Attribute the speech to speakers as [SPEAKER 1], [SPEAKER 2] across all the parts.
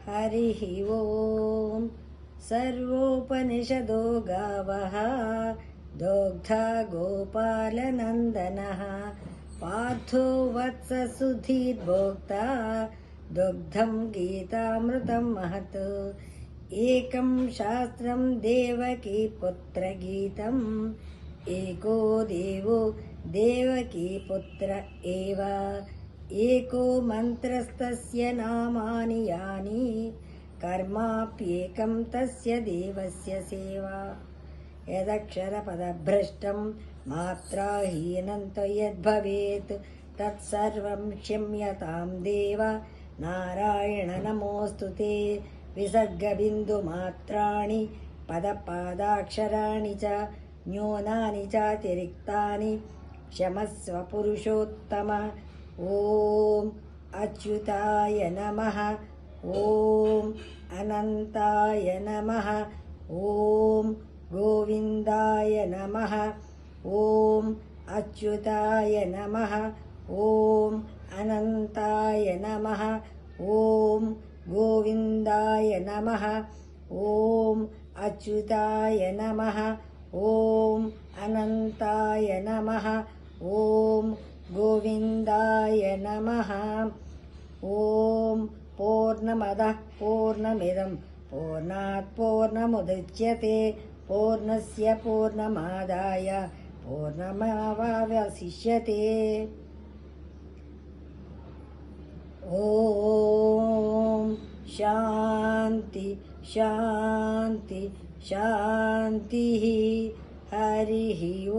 [SPEAKER 1] हरिः ओम्। सर्वोपनिषदो गावः दोग्धा गोपालनन्दनः पार्थो वत्ससुधीर्भोक्ता दुग्धं गीतामृतं महत्। एकं शास्त्रं देवकीपुत्रगीतम् एको देवो देवकीपुत्र एव। एको मन्त्रस्तस्य नामानि यानि कर्माप्येकं तस्य देवस्य सेवा। यदक्षरपदभ्रष्टं मात्राहीनं यद्भवेत् तत्सर्वं क्षम्यतां देव नारायण नमोऽस्तु ते। विसर्गबिन्दुमात्राणि पदपादाक्षराणि च न्यूनानि चातिरिक्तानि क्षमस्व पुरुषोत्तम। ॐ अच्युताय नमः। ॐ अनन्ताय नमः। ॐ गोविन्दाय नमः। ॐ अच्युताय नमः। ॐ अनन्ताय नमः। ॐ गोविन्दाय नमः। ॐ अच्युताय नमः। ॐ अनन्ताय नमः। ॐ गोविन्दाय नमः। ॐ पूर्णमदः पूर्णमिदं पूर्णात् पूर्णमुदच्यते पूर्णस्य पूर्णमादाय पूर्णमेवावशिष्यते। ॐ शान्ति शान्ति शान्तिः। हरिः ॐ।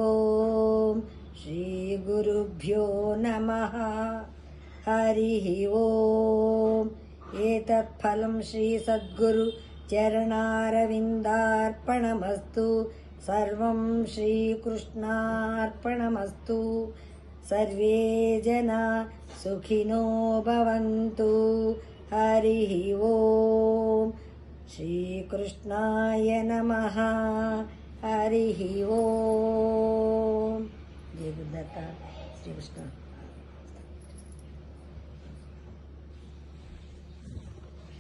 [SPEAKER 1] श्रीगुरुभ्यो नमः। हरिः ॐ। एतत् फलं श्रीसद्गुरु चरणारविन्दार्पणमस्तु। सर्वं श्रीकृष्णार्पणमस्तु। सर्वे जना सुखिनो भवन्तु। हरिः ॐ। श्रीकृष्णाय नमः। हरिः ॐ। जय गुरुदत्त श्रीकृष्ण।